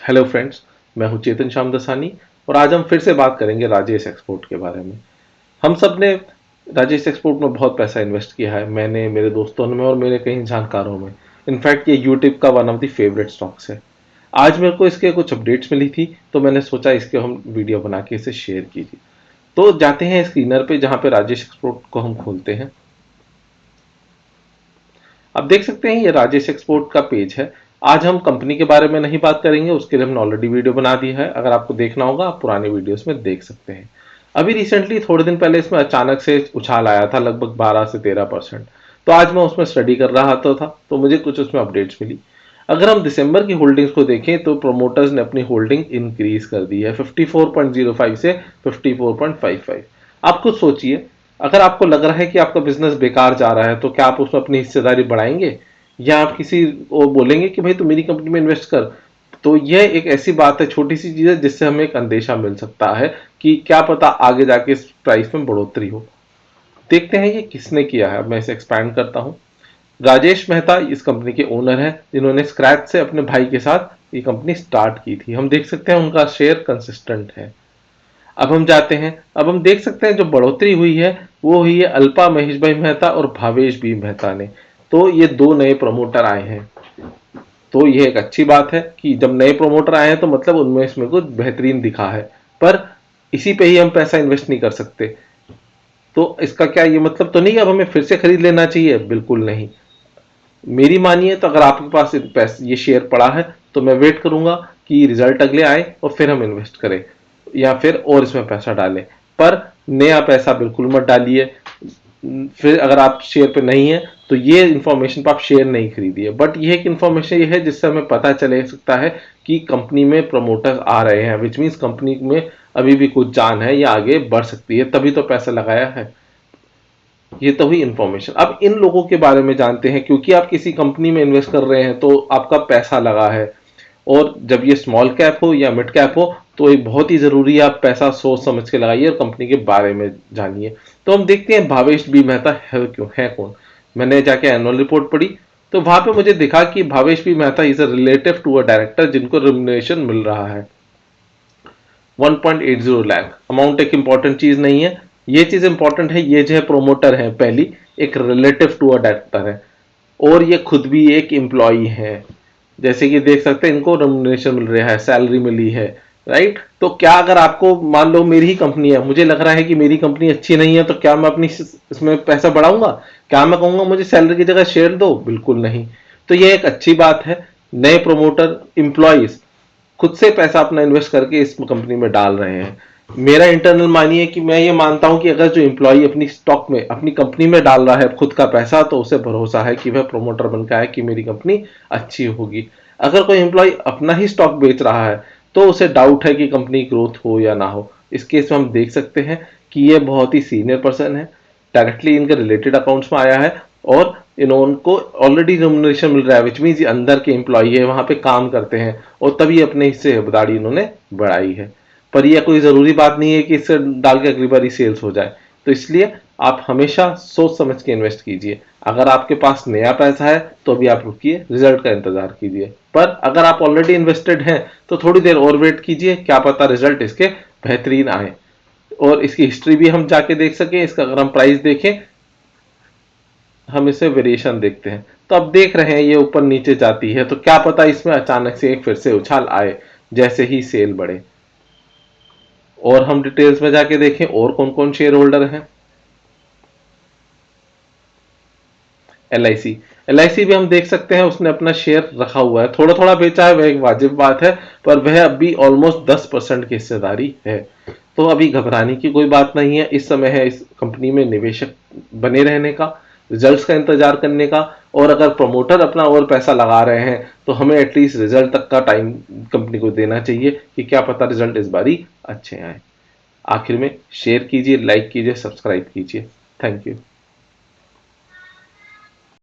Hello friends, मैं हूं चेतन श्यामदसानी और आज हम फिर से बात करेंगे राजेश एक्सपोर्ट के बारे में। हम सब ने राजेश एक्सपोर्ट में बहुत पैसा इन्वेस्ट किया है, मैंने, मेरे दोस्तों ने और मेरे कई जानकारों में। इनफैक्ट ये यूट्यूब का one of the favourite stocks है। आज मेरे को इसके कुछ अपडेट्स मिली थी तो मैंने सोचा इसके हम वीडियो बना के इसे शेयर कीजिए। तो जाते हैं स्क्रीनर पे जहाँ पे राजेश एक्सपोर्ट को हम खोलते हैं। आप देख सकते हैं ये राजेश एक्सपोर्ट का पेज है। आज हम कंपनी के बारे में नहीं बात करेंगे, उसके लिए हमने ऑलरेडी वीडियो बना दी है। अगर आपको देखना होगा आप पुरानी वीडियोस में देख सकते हैं। अभी रिसेंटली थोड़े दिन पहले इसमें अचानक से उछाल आया था, लगभग 12 से 13%। तो आज मैं उसमें स्टडी कर रहा था तो मुझे कुछ उसमें अपडेट्स मिली। अगर हम दिसंबर की होल्डिंग्स को देखें तो प्रोमोटर्स ने अपनी होल्डिंग इंक्रीज कर दी है 54.05 से 54.55। आप खुद सोचिए, अगर आपको लग रहा है कि आपका बिजनेस बेकार जा रहा है तो क्या आप उसमें अपनी हिस्सेदारी बढ़ाएंगे या आप किसी को बोलेंगे कि भाई तू मेरी कंपनी में इन्वेस्ट कर। तो यह एक ऐसी बात है, छोटी सी चीज है जिससे हमें एक अंदेशा मिल सकता है कि क्या पता आगे जाके इस प्राइस में बढ़ोतरी हो। देखते हैं ये किसने किया है। अब मैं इसे एक्सपैंड करता हूं। राजेश मेहता इस कंपनी के ओनर हैं जिन्होंने स्क्रैच से अपने भाई के साथ ये कंपनी स्टार्ट की थी। हम देख सकते हैं उनका शेयर कंसिस्टेंट है। अब हम जाते हैं, अब हम देख सकते हैं जो बढ़ोतरी हुई है वो हुई है अल्पा महेश भाई मेहता और भावेश बी मेहता ने। तो ये दो नए प्रमोटर आए हैं। तो ये एक अच्छी बात है कि जब नए प्रमोटर आए हैं तो मतलब उनमें इसमें कुछ बेहतरीन दिखा है। पर इसी पे ही हम पैसा इन्वेस्ट नहीं कर सकते। तो इसका क्या ये मतलब तो नहीं कि अब हमें फिर से खरीद लेना चाहिए? बिल्कुल नहीं। मेरी मानिए तो अगर आपके पास ये शेयर पड़ा है तो मैं वेट करूंगा कि रिजल्ट अगले आए और फिर हम इन्वेस्ट करें या फिर और इसमें पैसा डालें। पर नया पैसा बिल्कुल मत डालिए। फिर अगर आप शेयर पे नहीं है तो ये इंफॉर्मेशन पर आप शेयर नहीं खरीदिए। बट ये एक इंफॉर्मेशन ये है जिससे हमें पता चले सकता है कि कंपनी में प्रमोटर्स आ रहे हैं, विच मीन्स कंपनी में अभी भी कुछ जान है या आगे बढ़ सकती है, तभी तो पैसा लगाया है। ये तो हुई इंफॉर्मेशन। अब इन लोगों के बारे में जानते हैं, क्योंकि आप किसी कंपनी में इन्वेस्ट कर रहे हैं तो आपका पैसा लगा है। और जब ये स्मॉल कैप हो या मिड कैप हो तो एक बहुत ही जरूरी है आप पैसा सोच समझ के लगाइए और कंपनी के बारे में जानिए। तो हम देखते हैं भावेश बी मेहता है क्यों, है कौन। मैंने जाके एनुअल रिपोर्ट पढ़ी तो वहां पे मुझे दिखा कि Bhavesh B Mehta is a relative to a director जिनको रिम्यूनरेशन मिल रहा है 1.80 लाख। अमाउंट एक इंपॉर्टेंट चीज नहीं है, ये चीज इंपॉर्टेंट है ये जो है प्रोमोटर है, पहली एक रिलेटिव टू अ डायरेक्टर है और ये खुद भी एक एम्प्लॉई है। जैसे कि देख सकते हैं इनको रेम्युनरेशन मिल रहा है, सैलरी मिली है, राइट। तो क्या अगर आपको मान लो मेरी ही कंपनी है, मुझे लग रहा है कि मेरी कंपनी अच्छी नहीं है तो क्या मैं अपनी इसमें पैसा बढ़ाऊंगा? क्या मैं कहूंगा मुझे सैलरी की जगह शेयर दो? बिल्कुल नहीं। तो ये एक अच्छी बात है। नए प्रोमोटर एम्प्लॉइज खुद से पैसा अपना इन्वेस्ट करके इस कंपनी में डाल रहे हैं। मेरा इंटरनल मानिए कि मैं ये मानता हूं कि अगर जो एम्प्लॉय अपनी स्टॉक में अपनी कंपनी में डाल रहा है खुद का पैसा तो उसे भरोसा है कि वह प्रोमोटर बन के आए कि मेरी कंपनी अच्छी होगी। अगर कोई एम्प्लॉय अपना ही स्टॉक बेच रहा है तो उसे डाउट है कि कंपनी ग्रोथ हो या ना हो। इस केस में हम देख सकते हैं कि ये बहुत ही सीनियर पर्सन है, डायरेक्टली इनके रिलेटेड अकाउंट्स में आया है और इनको ऑलरेडी रेम्युनरेशन मिल रहा है, विच मीन्स अंदर के एम्प्लॉई है, वहां पे काम करते हैं और तभी अपने हिस्सेदारी इन्होंने बढ़ाई है। पर यह कोई जरूरी बात नहीं है कि इससे डाल के अगली बार सेल्स हो जाए। तो इसलिए आप हमेशा सोच समझ के इन्वेस्ट कीजिए। अगर आपके पास नया पैसा है तो अभी आप रुकिए, रिजल्ट का इंतजार कीजिए। पर अगर आप ऑलरेडी इन्वेस्टेड हैं तो थोड़ी देर और वेट कीजिए, क्या पता रिजल्ट इसके बेहतरीन आए और इसकी हिस्ट्री भी हम जाके देख सकें। इसका अगर हम प्राइस देखें, हम इसे वेरिएशन देखते हैं तो अब देख रहे हैं ये ऊपर नीचे जाती है, तो क्या पता इसमें अचानक से एक फिर से उछाल आए जैसे ही सेल बढ़े। और हम डिटेल्स में जाके देखें और कौन कौन शेयर होल्डर हैं। एल आई सी भी हम देख सकते हैं उसने अपना शेयर रखा हुआ है, थोड़ा थोड़ा बेचा है, वह एक वाजिब बात है, पर वह अभी ऑलमोस्ट 10% की हिस्सेदारी है। तो अभी घबराने की कोई बात नहीं है, इस समय है इस कंपनी में निवेशक बने रहने का, रिजल्ट्स का इंतजार करने का। और अगर प्रमोटर अपना और पैसा लगा रहे हैं तो हमें एटलीस्ट रिजल्ट तक का टाइम कंपनी को देना चाहिए कि क्या पता रिजल्ट इस बारी अच्छे आए। आखिर में शेयर कीजिए, लाइक कीजिए, सब्सक्राइब कीजिए। Thank you.